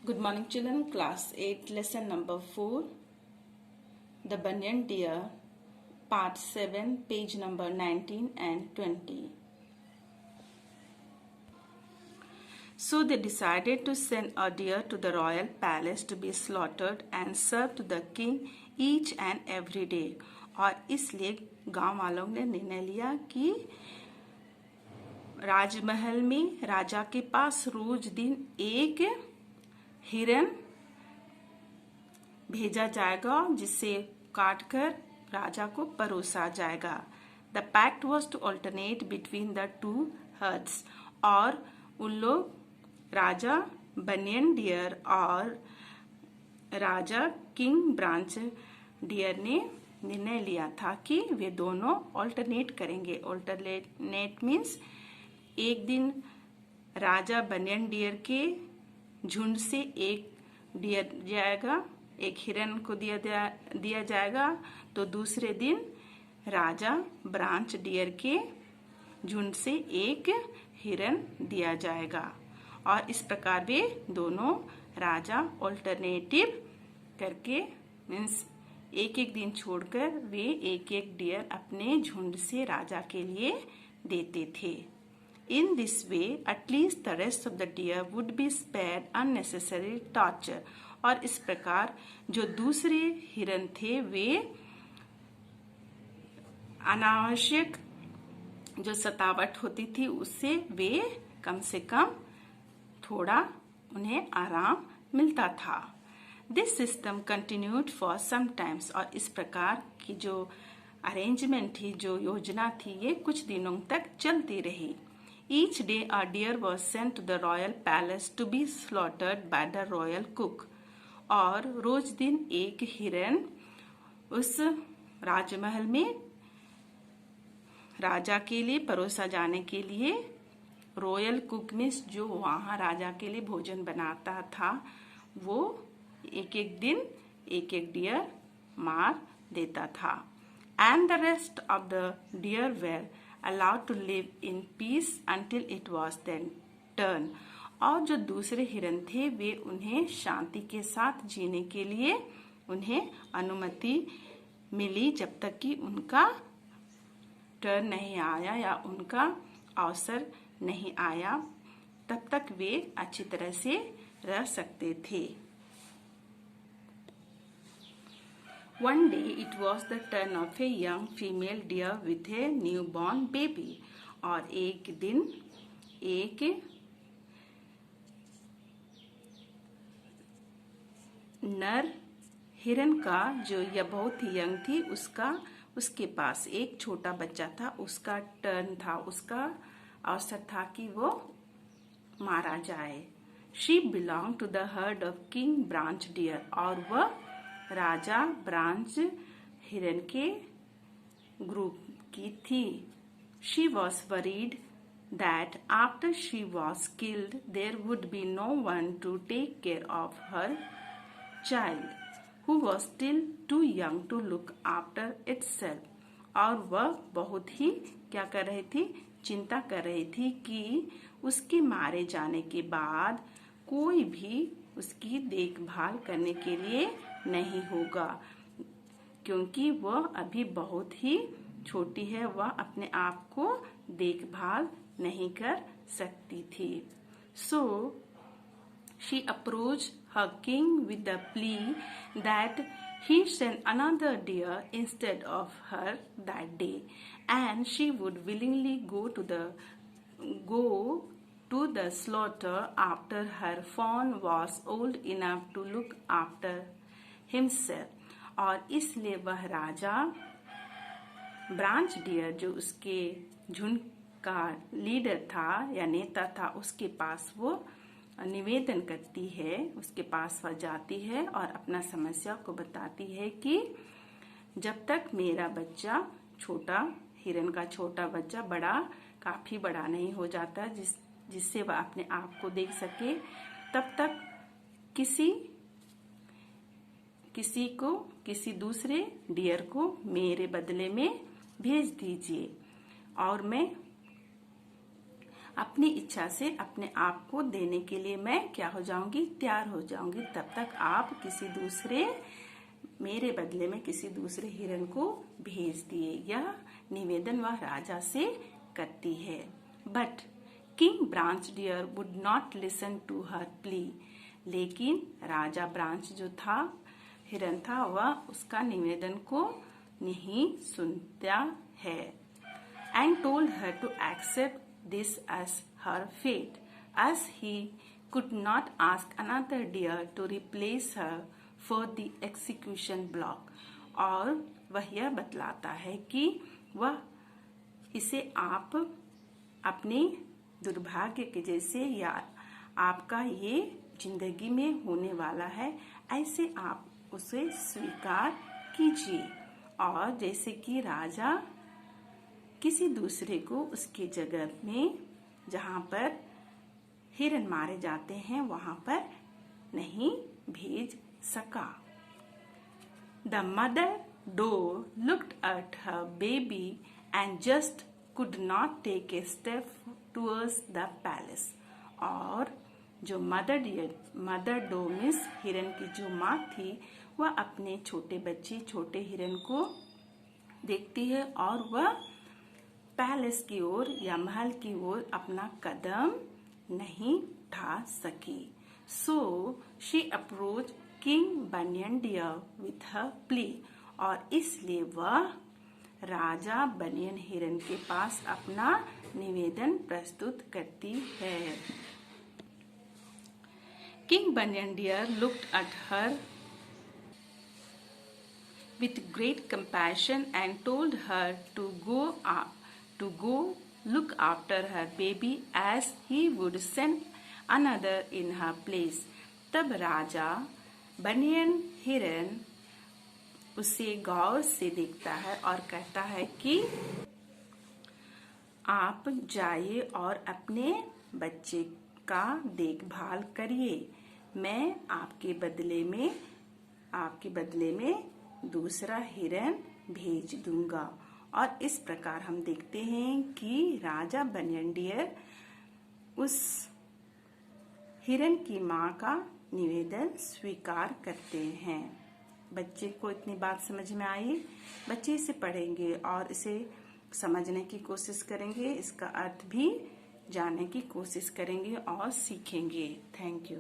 Good morning, children. Class 8, lesson number 4. The Banyan Deer, part 7, page number 19 and 20. So they decided to send a deer to the royal palace to be slaughtered and served to the king each and every day. और इसलिए गांव वालों ने निर्णय लिया कि राजमहल में राजा के पास रोज दिन एक हिरन भेजा जाएगा जिसे काटकर राजा को परोसा जाएगा। The pact was to alternate between the two herds और उन लोग राजा बनियन डियर और राजा किंग ब्रांच डियर ने निर्णय लिया था कि वे दोनों ऑल्टरनेट करेंगे। ऑल्टरनेट मीन्स एक दिन राजा बनियन डियर के झुंड से एक डियर जाएगा, एक हिरन को दिया जाएगा, तो दूसरे दिन राजा ब्रांच डियर के झुंड से एक हिरन दिया जाएगा। और इस प्रकार वे दोनों राजा ऑल्टरनेटिव करके मीन्स एक एक दिन छोड़कर वे एक एक डियर अपने झुंड से राजा के लिए देते थे। In this way, at least the rest of the deer would be spared unnecessary torture. और इस प्रकार जो दूसरे हिरन थे वे अनावश्यक जो सतावट होती थी उससे वे कम से कम थोड़ा उन्हें आराम मिलता था। This system continued for some times. और इस प्रकार की जो अरेंजमेंट थी, जो योजना थी, ये कुछ दिनों तक चलती रही। Each day a deer was sent to the royal palace to be slaughtered by the royal cook. और रोज दिन एक हिरन उस राजमहल में राजा के लिए परोसा जाने के लिए रॉयल कुक में जो वहाँ राजा के लिए भोजन बनाता था वो एक एक दिन एक एक डियर मार देता था। And the rest of the deer were allowed to live in peace until it was their turn. और जो दूसरे हिरन थे वे उन्हें शांति के साथ जीने के लिए उन्हें अनुमति मिली जब तक कि उनका टर्न नहीं आया या उनका अवसर नहीं आया, तब तक वे अच्छी तरह से रह सकते थे। One day it was the turn of a young female deer with a newborn baby. और एक दिन एक नर हिरन का जो यह बहुत ही यंग थी उसके पास एक छोटा बच्चा था, उसका टर्न था, उसका अवसर था कि वो मारा जाए। She belonged to the herd of King Branch Deer. और वह राजा ब्रांच हिरन के ग्रुप की थी। She was worried that after she was killed there would be no one to take care of her child, who was still too young to look after itself. और वह बहुत ही क्या कर रही थी, चिंता कर रही थी कि उसके मारे जाने के बाद कोई भी उसकी देखभाल करने के लिए नहीं होगा, क्योंकि वह अभी बहुत ही छोटी है, वह अपने आप को देखभाल नहीं कर सकती थी। So she approached her king with the plea that he send another deer instead of her that day, and she would willingly go to the slaughter after her fawn was old enough to look after himself. और इसलिए वह राजा branch dear जो उसके झुंड का leader था या नेता था, उसके पास वो निवेदन करती है, उसके पास वह जाती है और अपना समस्या को बताती है कि जब तक मेरा बच्चा छोटा हिरन का छोटा बच्चा काफी बड़ा नहीं हो जाता जिससे वह अपने आप को देख सके, तब तक किसी दूसरे डियर को मेरे बदले में भेज दीजिए और मैं अपनी इच्छा से अपने आप को देने के लिए मैं क्या हो जाऊंगी, तैयार हो जाऊंगी। तब तक आप मेरे बदले में किसी दूसरे हिरन को भेज दिए। यह निवेदन वह राजा से करती है। But king branch deer would not listen to her plea. लेकिन राजा ब्रांच जो था, हिरन था, वह उसका निवेदन को नहीं सुनता है। And told her to accept this as her fate, as he could not ask another deer to replace her for the execution block। और वह यह बतलाता है कि वह इसे आप अपने दुर्भाग्य के जैसे या आपका ये जिंदगी में होने वाला है, ऐसे आप उसे स्वीकार कीजिए। और जैसे कि राजा किसी दूसरे को उसके जगह में जहाँ पर हिरन मारे जाते हैं वहां पर नहीं भेज सका। The mother doe looked at her baby and just could not take a step towards the palace. और जो मदर डो मीन्स हिरन की जो माँ थी, वह अपने छोटे बच्चे छोटे हिरन को देखती है और वह पैलेस की ओर या महल की ओर अपना कदम नहीं उठा सकी। So she approach king banyan deer with her plea. और इसलिए वह राजा बनियन हिरन के पास अपना निवेदन प्रस्तुत करती है। King banyan deer looked at her with great compassion and told her to go look after her baby as he would send another in her place। तब राजा बनियन हिरन उसे गौर से देखता है और कहता है कि आप जाइए और अपने बच्चे का देखभाल करिए, मैं आपके बदले में दूसरा हिरन भेज दूंगा। और इस प्रकार हम देखते हैं कि राजा बनियन डियर उस हिरन की माँ का निवेदन स्वीकार करते हैं। बच्चे को इतनी बात समझ में आई। बच्चे इसे पढ़ेंगे और इसे समझने की कोशिश करेंगे, इसका अर्थ भी जानने की कोशिश करेंगे और सीखेंगे। Thank you.